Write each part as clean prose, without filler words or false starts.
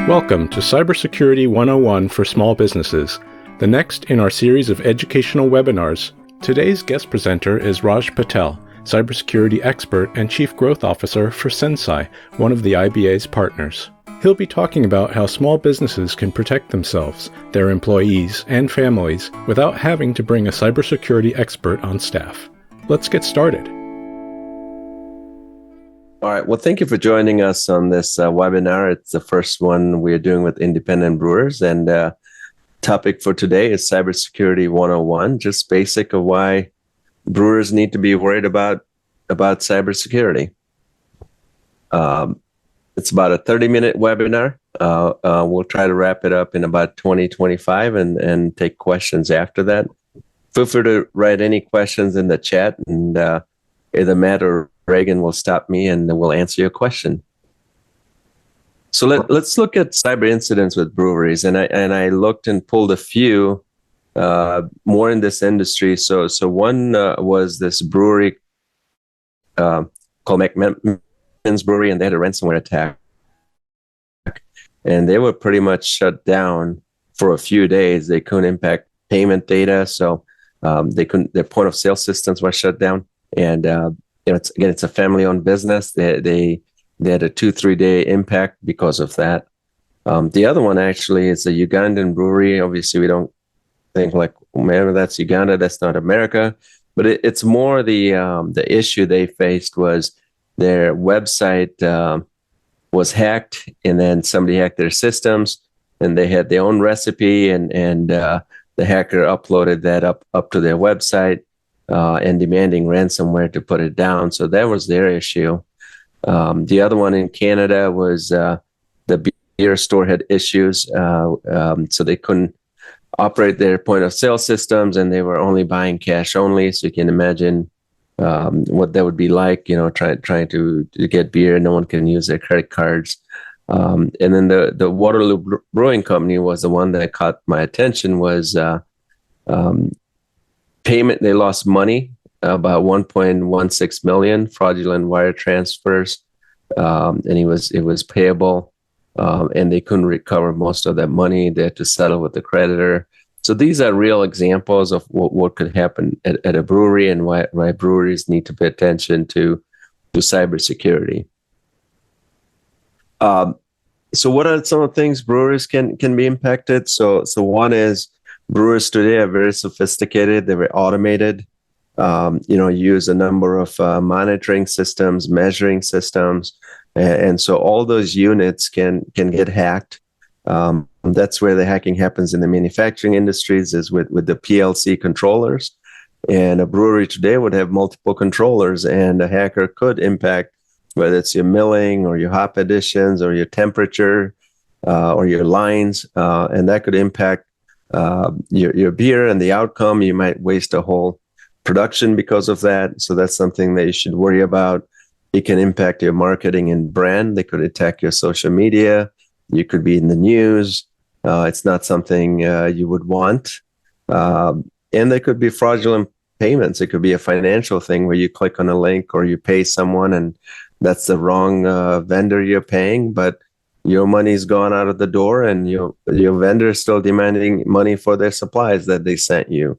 Welcome to Cybersecurity 101 for Small Businesses, the next in our series of educational webinars. Today's guest presenter is Raj Patel, cybersecurity expert and chief growth officer for SensCy, one of the IBA's partners. He'll be talking about how small businesses can protect themselves, their employees, and families without having to bring a cybersecurity expert on staff. Let's get started. All right. Well, thank you for joining us on this webinar. It's the first one we're doing with independent brewers. And topic for today is Cybersecurity 101, just basic of why brewers need to be worried about cybersecurity. It's about a 30-minute webinar. We'll try to wrap it up in about 20-25 and take questions after that. Feel free to write any questions in the chat, and either Matt or Reagan will stop me and we'll answer your question. So let's look at cyber incidents with breweries. And I looked and pulled a few more in this industry. So one was this brewery called McMahon's Brewery, and they had a ransomware attack. And they were pretty much shut down for a few days. They couldn't impact payment data, so they couldn't. Their point of sale systems were shut down. And it's a family-owned business. They had a 2-3 day impact because of that. The other one actually is a Ugandan brewery. Obviously, we don't think like, oh, man, that's Uganda. That's not America. But it's more the issue they faced was their website was hacked, and then somebody hacked their systems, and they had their own recipe, and the hacker uploaded that up to their website. And demanding ransomware to put it down. So that was their issue. The other one in Canada was the beer store had issues. So they couldn't operate their point of sale systems, and they were only buying cash only. So you can imagine what that would be like, trying to get beer. No one can use their credit cards. And then the Waterloo Brewing Company was the one that caught my attention was payment. They lost money, about 1.16 million fraudulent wire transfers, and it was payable, and they couldn't recover most of that money. They had to settle with the creditor. So these are real examples of what could happen at a brewery, and why breweries need to pay attention to cybersecurity. So what are some of the things breweries can be impacted? So one is, brewers today are very sophisticated. They're very automated. Use a number of monitoring systems, measuring systems, and so all those units can get hacked. That's where the hacking happens in the manufacturing industries, is with the PLC controllers. And a brewery today would have multiple controllers, and a hacker could impact whether it's your milling or your hop additions or your temperature or your lines, and that could impact your beer and the outcome. You might waste a whole production because of that. So that's something that you should worry about. It can impact your marketing and brand. They could attack your social media. You could be in the news. It's not something you would want. And there could be fraudulent payments. It could be a financial thing where you click on a link or you pay someone, and that's the wrong vendor you're paying, but your money's gone out of the door, and your vendor is still demanding money for their supplies that they sent you.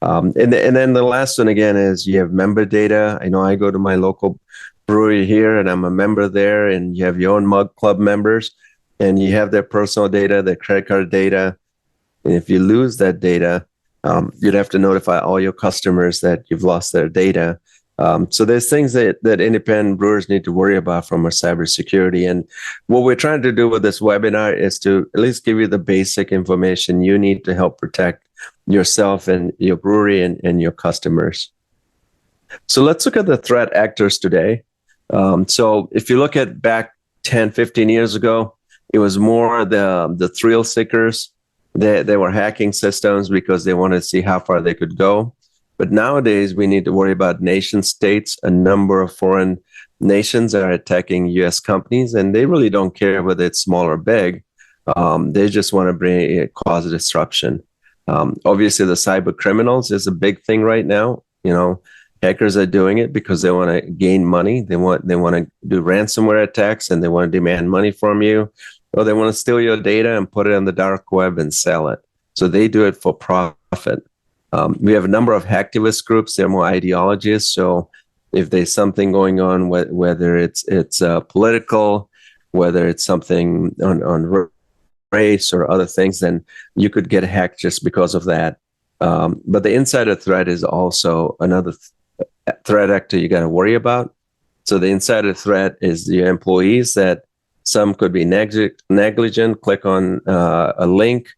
And then the last one, again, is you have member data. I know I go to my local brewery here, and I'm a member there, and you have your own mug club members, and you have their personal data, their credit card data. And if you lose that data, you'd have to notify all your customers that you've lost their data. So there's things that independent brewers need to worry about from a cybersecurity. And what we're trying to do with this webinar is to at least give you the basic information you need to help protect yourself and your brewery and your customers. So let's look at the threat actors today. So if you look at back 10, 15 years ago, it was more the thrill seekers. They were hacking systems because they wanted to see how far they could go. But nowadays, we need to worry about nation states. A number of foreign nations are attacking U.S. companies, and they really don't care whether it's small or big. They just want to cause a disruption. Obviously, the cyber criminals is a big thing right now. Hackers are doing it because they want to gain money. They want to do ransomware attacks, and they want to demand money from you. or they want to steal your data and put it on the dark web and sell it. So they do it for profit. We have a number of hacktivist groups. They're more ideologists. So if there's something going on, whether it's political, whether it's something on race or other things, then you could get hacked just because of that. But the insider threat is also another threat actor you got to worry about. So the insider threat is the employees that some could be negligent, click on a link.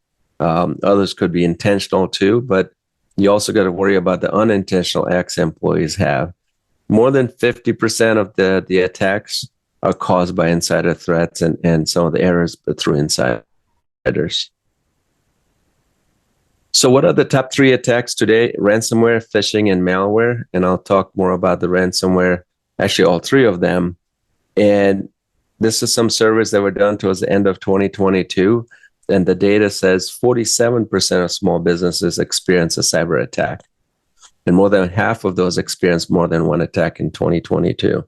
Others could be intentional too, but you also got to worry about the unintentional acts employees have. More than 50% of the attacks are caused by insider threats and some of the errors through insiders. So what are the top 3 attacks today? Ransomware, phishing, and malware. And I'll talk more about the ransomware, actually all 3 of them. And this is some surveys that were done towards the end of 2022. And the data says 47% of small businesses experience a cyber attack. And more than half of those experienced more than one attack in 2022.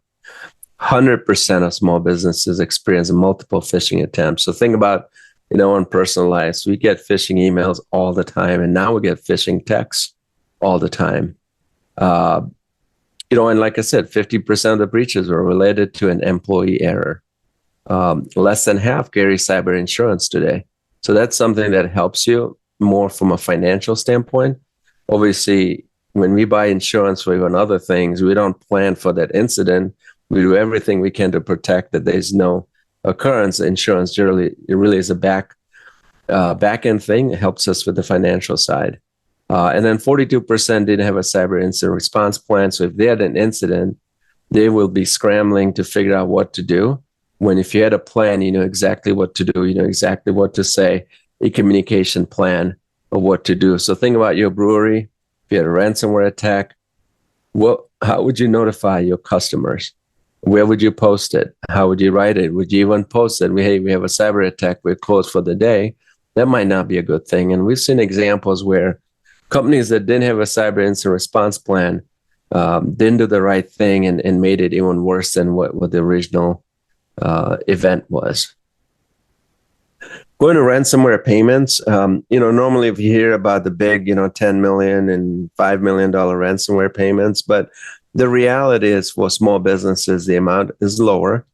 100% of small businesses experience multiple phishing attempts. So think about, in personal lives, we get phishing emails all the time, and now we get phishing texts all the time. And like I said, 50% of the breaches were related to an employee error. Less than half carry cyber insurance today. So that's something that helps you more from a financial standpoint. Obviously, when we buy insurance for even other things, we don't plan for that incident. We do everything we can to protect that there's no occurrence. Insurance generally, it really is a back end thing. It helps us with the financial side. And then 42% didn't have a cyber incident response plan. So if they had an incident, they will be scrambling to figure out what to do. When if you had a plan, you know exactly what to do, you know exactly what to say, a communication plan of what to do. So think about your brewery. If you had a ransomware attack, how would you notify your customers? Where would you post it? How would you write it? Would you even post it? Hey, we have a cyber attack, we're closed for the day. That might not be a good thing. And we've seen examples where companies that didn't have a cyber incident response plan didn't do the right thing and made it even worse than what the original event was. Going to ransomware payments, normally if you hear about the big, $10 million and $5 million ransomware payments, but the reality is for small businesses, the amount is lower.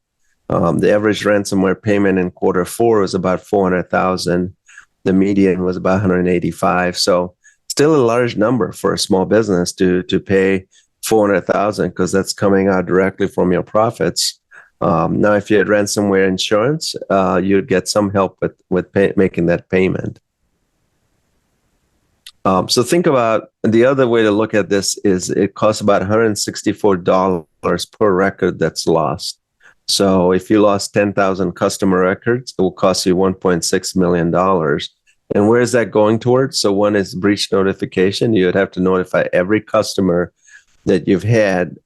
The average ransomware payment in Q4 was about $400,000. The median was about $185,000. So still a large number for a small business to pay $400,000 because that's coming out directly from your profits. Now, if you had ransomware insurance, you'd get some help with making that payment. So think about the other way to look at this is it costs about $164 per record that's lost. So if you lost 10,000 customer records, it will cost you $1.6 million. And where is that going towards? So one is breach notification. You would have to notify every customer that you've had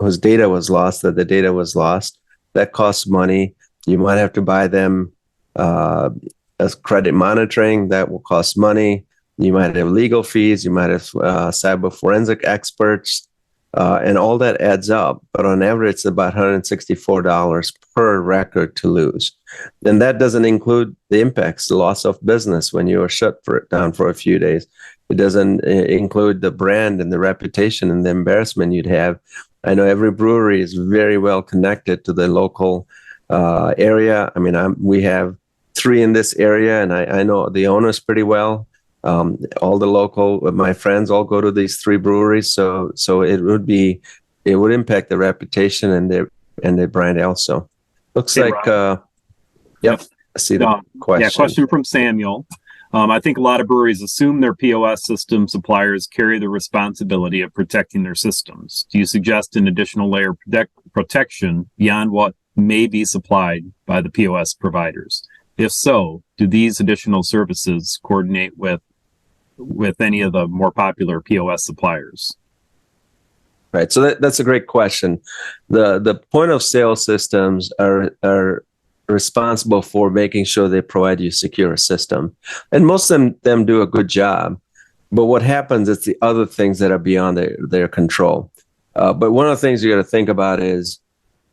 whose data was lost, that the data was lost. That costs money. You might have to buy them as credit monitoring. That will cost money. You might have legal fees. You might have cyber forensic experts. And all that adds up. But on average, it's about $164 per record to lose. And that doesn't include the impacts, the loss of business when you are shut down for a few days. It doesn't include the brand and the reputation and the embarrassment you'd have. I know every brewery is very well connected to the local area. I mean, we have 3 in this area, and I know the owners pretty well. All the my friends all go to these 3 breweries. So it would impact the reputation and their brand also. Looks hey, like, yep. I see the question. Yeah, question from Samuel. I think a lot of breweries assume their POS system suppliers carry the responsibility of protecting their systems. Do you suggest an additional layer of protection beyond what may be supplied by the POS providers? If so, do these additional services coordinate with any of the more popular POS suppliers? Right. So that's a great question. The point of sale systems are responsible for making sure they provide you a secure system. And most of them do a good job. But what happens is the other things that are beyond their control. But one of the things you got to think about is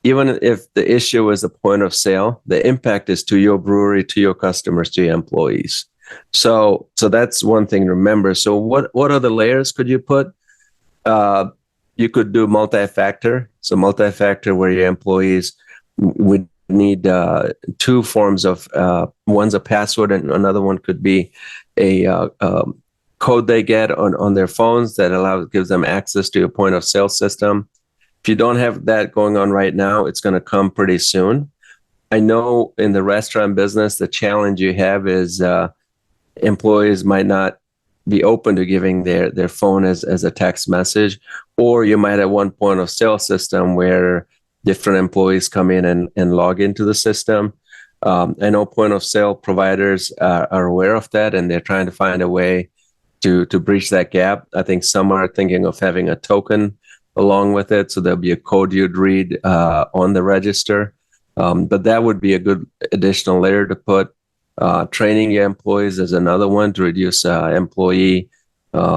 even if the issue is the point of sale, the impact is to your brewery, to your customers, to your employees. So that's one thing to remember. So what other layers could you put? You could do multi-factor. So multi-factor where your employees would need two forms of, one's a password and another one could be a code they get on their phones that gives them access to your point of sale system. If you don't have that going on right now, it's going to come pretty soon. I know in the restaurant business, the challenge you have is employees might not be open to giving their phone as a text message, or you might have one point of sale system where different employees come in and log into the system. I know point of sale providers are aware of that, and they're trying to find a way to bridge that gap. I think some are thinking of having a token along with it, so there'll be a code you'd read on the register. But that would be a good additional layer to put. Training your employees is another one to reduce employee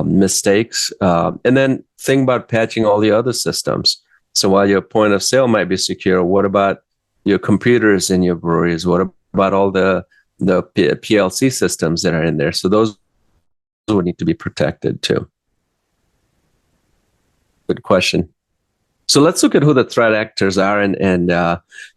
mistakes. And then think about patching all the other systems. So while your point of sale might be secure, what about your computers in your breweries? What about all the PLC systems that are in there? So those would need to be protected too. Good question. So let's look at who the threat actors are. And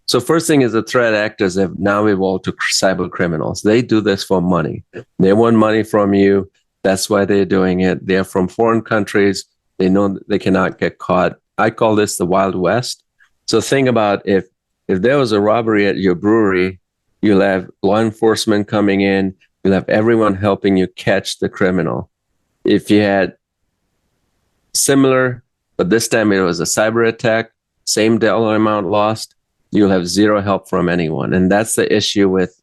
so first thing is the threat actors have now evolved to cyber criminals. They do this for money. They want money from you. That's why they're doing it. They're from foreign countries. They know they cannot get caught. I call this the Wild West. So think about if there was a robbery at your brewery, you'll have law enforcement coming in. You'll have everyone helping you catch the criminal. If you had similar, but this time it was a cyber attack, same dollar amount lost, you'll have zero help from anyone. And that's the issue with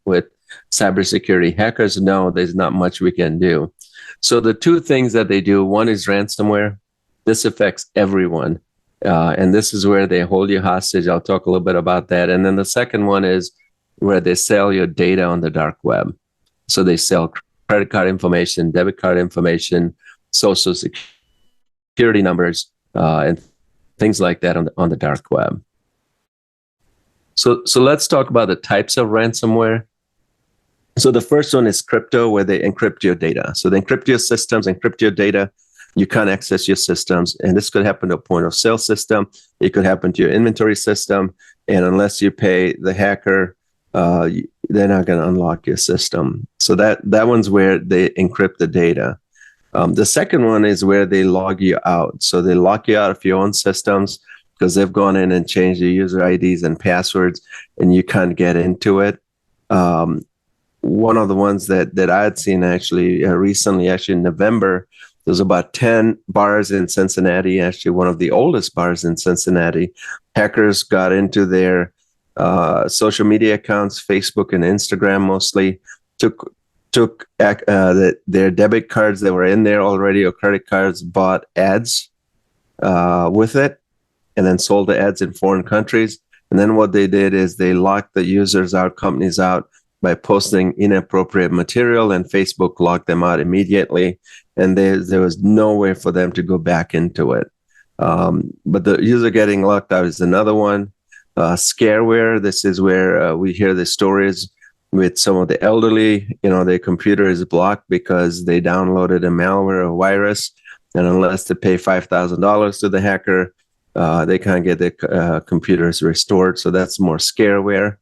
cybersecurity. Hackers know there's not much we can do. So the two things that they do, one is ransomware. This affects everyone. And this is where they hold you hostage. I'll talk a little bit about that. And then the second one is where they sell your data on the dark web. So they sell credit card information, debit card information, social security numbers, and things like that on the dark web. So let's talk about the types of ransomware. So the first one is crypto, where they encrypt your data. So they encrypt your systems, encrypt your data. You can't access your systems. And this could happen to a point of sale system. It could happen to your inventory system. And unless you pay the hacker, they're not going to unlock your system. So that one's where they encrypt the data. The second one is where they log you out. So they lock you out of your own systems because they've gone in and changed your user IDs and passwords, and you can't get into it. One of the ones that I had seen actually recently, in November, there's about 10 bars in Cincinnati, actually one of the oldest bars in Cincinnati. Hackers got into their social media accounts, Facebook and Instagram mostly, took their debit cards that were in there already, or credit cards, bought ads with it, and then sold the ads in foreign countries. And then what they did is they locked the users out, companies out, by posting inappropriate material, and Facebook locked them out immediately. And there was no way for them to go back into it. But the user getting locked out is another one. Scareware, this is where we hear the stories with some of the elderly, their computer is blocked because they downloaded a malware or virus. And unless they pay $5,000 to the hacker, they can't get their computers restored. So that's more scareware.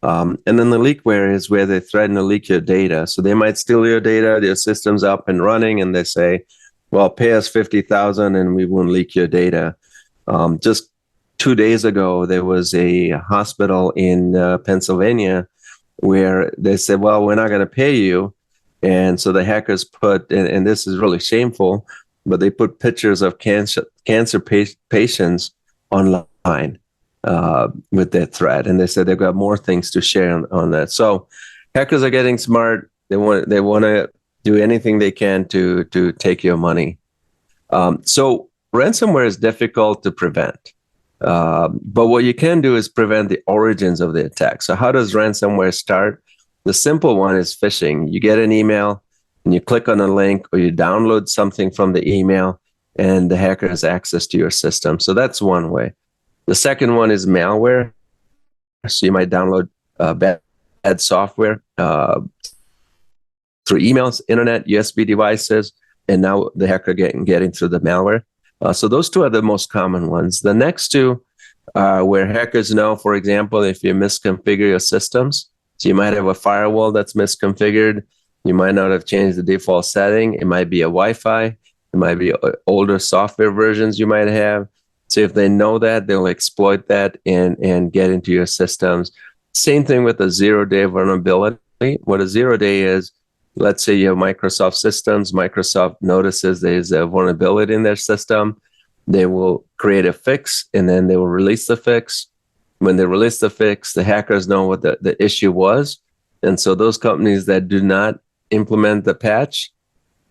And then the leakware is where they threaten to leak your data. So they might steal your data, your system's up and running, and they say, well, pay us $50,000 and we won't leak your data. Just 2 days ago, there was a hospital in Pennsylvania where they said, well, we're not going to pay you. And so the hackers put, and this is really shameful, but they put pictures of cancer patients online with their threat. And they said they've got more things to share on that. So hackers are getting smart. They want to do anything they can to take your money. So ransomware is difficult to prevent. But what you can do is prevent the origins of the attack. So how does ransomware start? The simple one is phishing. You get an email and you click on a link, or you download something from the email, and the hacker has access to your system. So that's one way. The second one is malware. So you might download bad software through emails, internet, USB devices, and now the hacker getting through the malware. So those two are the most common ones. The next two are where hackers know, for example, if you misconfigure your systems. So you might have a firewall that's misconfigured. You might not have changed the default setting. It might be a Wi-Fi. It might be older software versions you might have. So if they know that, they'll exploit that and get into your systems. Same thing with a zero-day vulnerability. What a zero-day is, let's say you have Microsoft systems. Microsoft notices there's a vulnerability in their system. They will create a fix, and then they will release the fix. When they release the fix, the hackers know what the issue was. And so those companies that do not implement the patch,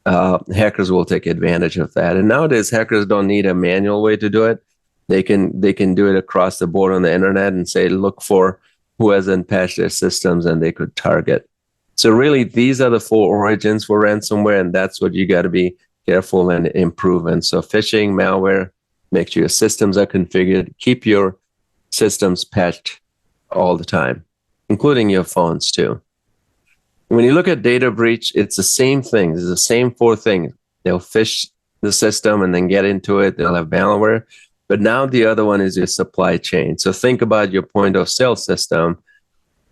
hackers will take advantage of that. And nowadays, hackers don't need a manual way to do it. They can do it across the board on the internet and say, look for who hasn't patched their systems, and they could target. So really, these are the four origins for ransomware, and that's what you got to be careful and improve. And so phishing, malware, make sure your systems are configured, keep your systems patched all the time, including your phones too. When you look at data breach, it's the same thing. It's the same four things. They'll phish the system and then get into it. They'll have malware. But now the other one is your supply chain. So think about your point of sale system.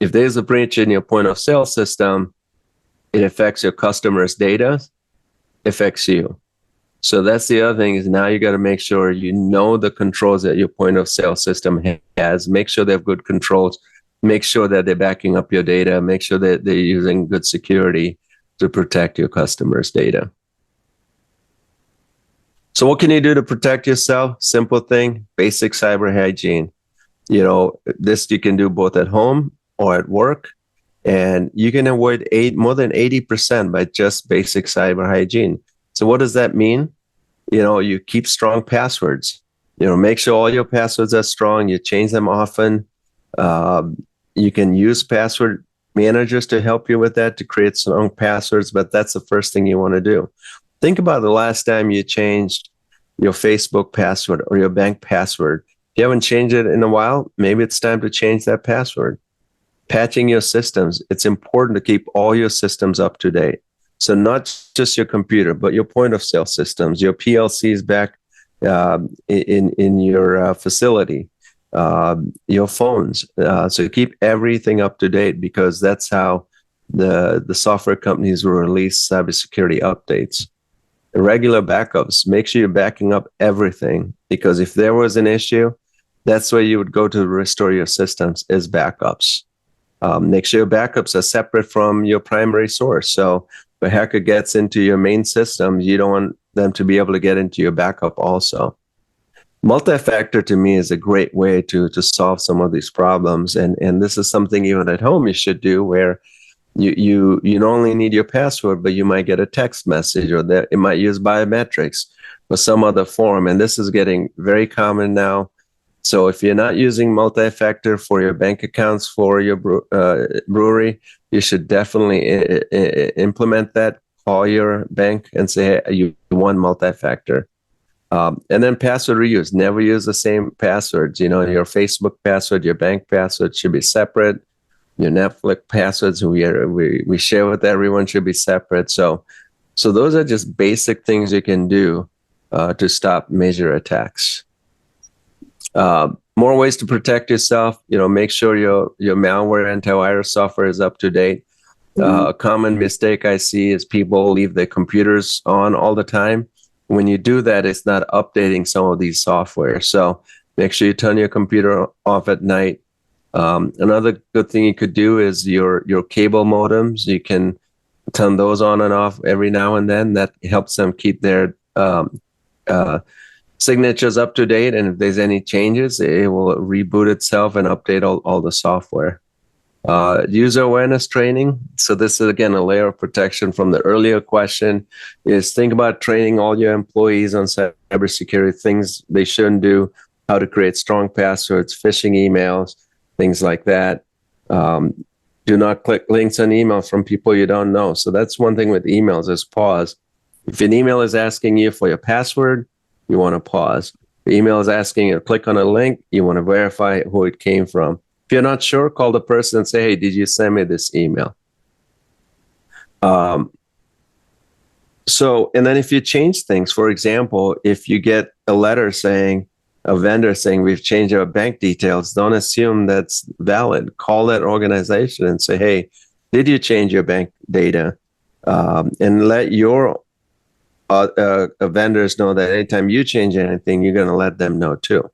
If there's a breach in your point of sale system, it affects your customers' data, affects you. So that's the other thing, is now you got to make sure you know the controls that your point of sale system has. Make sure they have good controls. Make sure that they're backing up your data. Make sure that they're using good security to protect your customers' data. So what can you do to protect yourself? Simple thing, basic cyber hygiene. You know, this you can do both at home or at work, and you can avoid more than 80% by just basic cyber hygiene. So what does that mean? You know, you keep strong passwords. You know, make sure all your passwords are strong. You change them often. You can use password managers to help you with that, to create strong passwords, but that's the first thing you want to do. Think about the last time you changed your Facebook password or your bank password. If you haven't changed it in a while, maybe it's time to change that password. Patching your systems. It's important to keep all your systems up to date. So not just your computer, but your point of sale systems, your PLCs back in your facility, your phones. So keep everything up to date, because that's how the software companies will release cybersecurity updates. Regular backups. Make sure you're backing up everything, because if there was an issue, that's where you would go to restore your systems, is backups. Make sure your backups are separate from your primary source. So if a hacker gets into your main system, you don't want them to be able to get into your backup also. Multi-factor to me is a great way to solve some of these problems. And this is something even at home you should do, where you not only need your password, but you might get a text message, or that it might use biometrics or some other form. And this is getting very common now. So if you're not using multi-factor for your bank accounts for your brewery, you should definitely implement that. Call your bank and say, hey, you want multi-factor. And then password reuse. Never use the same passwords. You know, your Facebook password, your bank password should be separate. Your Netflix passwords we share with everyone should be separate. So those are just basic things you can do to stop major attacks. More ways to protect yourself. You know, make sure your malware antivirus software is up to date. A common mistake I see is people leave their computers on all the time. When you do that, it's not updating some of these software. So make sure you turn your computer off at night. Another good thing you could do is your cable modems. You can turn those on and off every now and then. That helps them keep their signatures up to date. And if there's any changes, it will reboot itself and update all the software. User awareness training. So this is, again, a layer of protection from the earlier question, is think about training all your employees on cybersecurity, things they shouldn't do, how to create strong passwords, phishing emails, things like that. Do not click links on emails from people you don't know. So that's one thing with emails, is pause. If an email is asking you for your password, you want to pause. The email is asking you to click on a link. You want to verify who it came from. If you're not sure, call the person and say, hey, did you send me this email? And then if you change things, for example, if you get a letter saying, a vendor saying we've changed our bank details, don't assume that's valid. Call that organization and say, hey, did you change your bank data? And let your vendors know that anytime you change anything, you're going to let them know too.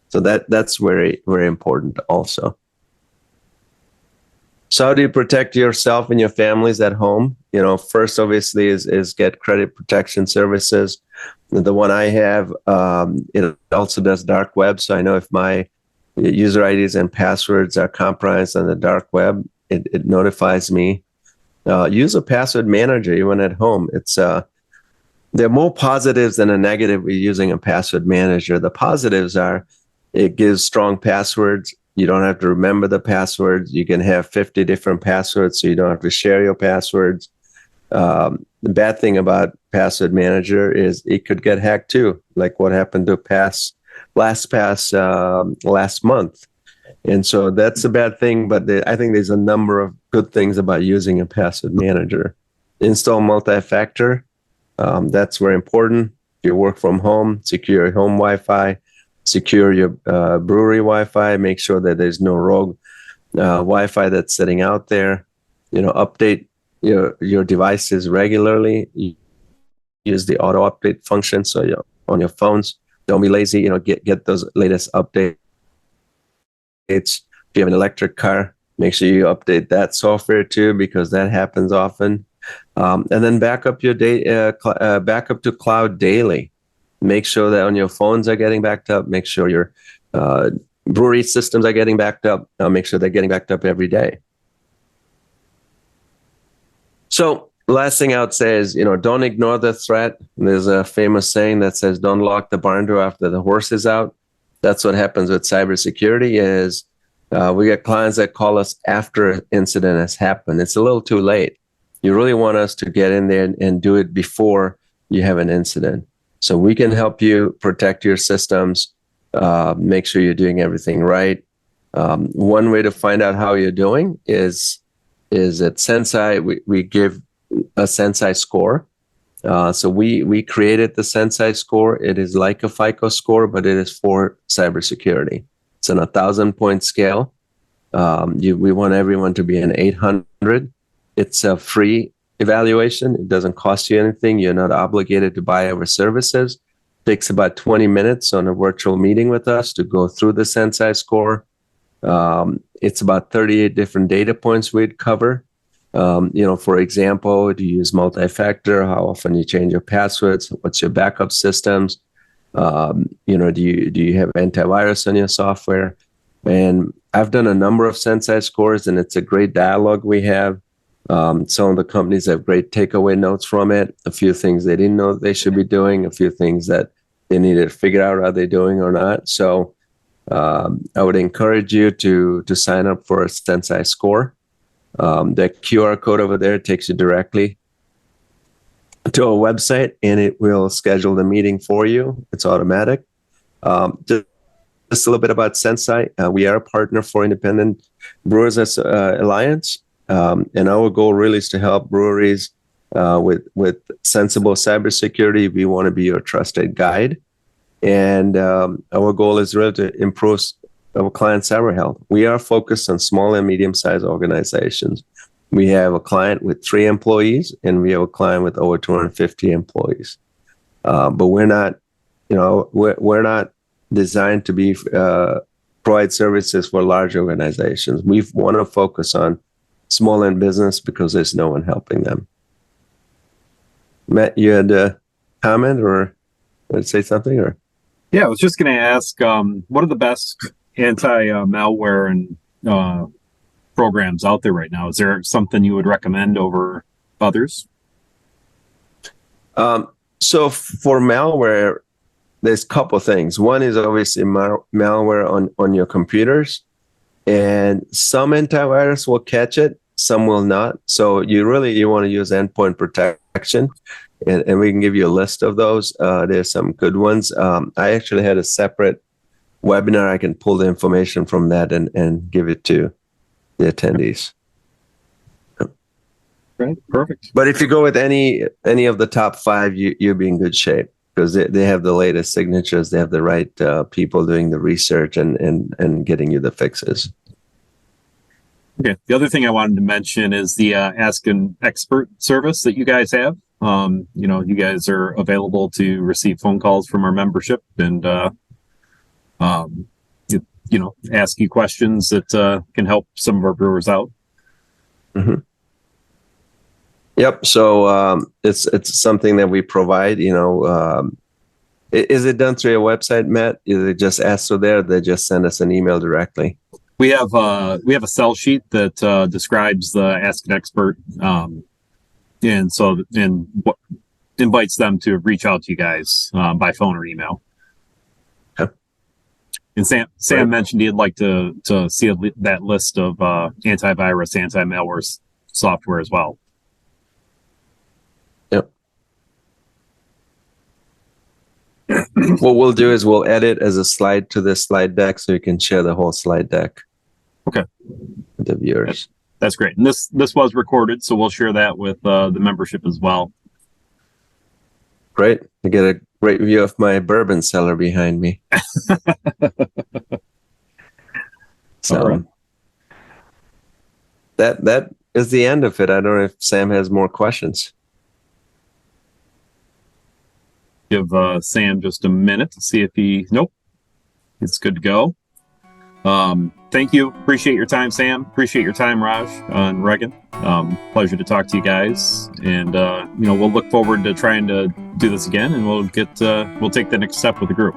So that's very, very important also. So how do you protect yourself and your families at home? First obviously is get credit protection services. The one I have, it also does dark web. So I know if my user IDs and passwords are compromised on the dark web, it notifies me. Use a password manager even at home. There are more positives than a negative with using a password manager. The positives are it gives strong passwords. You don't have to remember the passwords. You can have 50 different passwords, so you don't have to share your passwords. The bad thing about password manager is it could get hacked too, like what happened to last month. And so that's a bad thing, but I think there's a number of good things about using a password manager. Install multi-factor. That's very important. If you work from home, secure your home Wi-Fi, secure your brewery Wi-Fi, make sure that there's no rogue Wi-Fi that's sitting out there. Update your devices regularly. Use the auto update function so on your phones. Don't be lazy. Get those latest updates. If you have an electric car, make sure you update that software too, because that happens often. And then back up your back up to cloud daily. Make sure that on your phones are getting backed up. Make sure your brewery systems are getting backed up. Make sure they're getting backed up every day. So last thing I would say is, don't ignore the threat. There's a famous saying that says, don't lock the barn door after the horse is out. That's what happens with cybersecurity is we get clients that call us after an incident has happened. It's a little too late. You really want us to get in there and do it before you have an incident. So we can help you protect your systems, make sure you're doing everything right. One way to find out how you're doing is at SensCy, we give a SensCy score. So we created the SensCy score. It is like a FICO score, but it is for cybersecurity. It's an 1,000-point scale. We want everyone to be an 800. It's a free evaluation. It doesn't cost you anything. You're not obligated to buy our services. It takes about 20 minutes on a virtual meeting with us to go through the SensCy score. It's about 38 different data points we'd cover. For example, do you use multi-factor? How often you change your passwords? What's your backup systems? Do you have antivirus on your software? And I've done a number of SensCy scores, and it's a great dialogue we have. Some of the companies have great takeaway notes from it. A few things they didn't know they should be doing. A few things that they needed to figure out are they doing or not. So I would encourage you to sign up for a SensCy score. The QR code over there takes you directly to a website, and it will schedule the meeting for you. It's automatic. Just a little bit about SensCy. We are a partner for Independent Brewers Alliance, and our goal really is to help breweries with sensible cybersecurity. We want to be your trusted guide, and our goal is really to improve our client cyber health. We are focused on small and medium-sized organizations. We have a client with 3 employees, and we have a client with over 250 employees. But we're not, we're not designed to be provide services for large organizations. We want to focus on small end business because there's no one helping them. Matt, you had a comment or want to say something? Or yeah, I was just going to ask, what are the best anti-malware and programs out there right now? Is there something you would recommend over others? So for malware, there's a couple things. One is obviously malware on your computers, and some antivirus will catch it, some will not. So you want to use endpoint protection. and we can give you a list of those. There's some good ones. I actually had a separate webinar. I can pull the information from that and give it to the attendees. Right, perfect. But if you go with any of the top 5, you'll be in good shape, because they have the latest signatures. They have the right people doing the research and getting you the fixes. Okay. The other thing I wanted to mention is the Ask an Expert service that you guys have. You guys are available to receive phone calls from our membership and ask you questions that can help some of our brewers out. Mm-hmm. Yep. So it's something that we provide. Is it done through your website, Matt? Is it just ask through there? Or they just send us an email directly? We have a sell sheet that describes the Ask an Expert, and invites them to reach out to you guys by phone or email. Okay. And Sam mentioned he'd like to see that list of antivirus, anti-malware software as well. Yep. What we'll do is we'll edit as a slide to this slide deck, so you can share the whole slide deck. Okay. With the viewers. That's great. And this was recorded, so we'll share that with the membership as well. Great. I get a great view of my bourbon cellar behind me. So right. that is the end of it. I don't know if Sam has more questions. Give Sam just a minute to see if nope, it's good to go. Thank you. Appreciate your time, Sam. Appreciate your time, Raj and Regan. Pleasure to talk to you guys. And, we'll look forward to trying to do this again, and we'll take the next step with the group.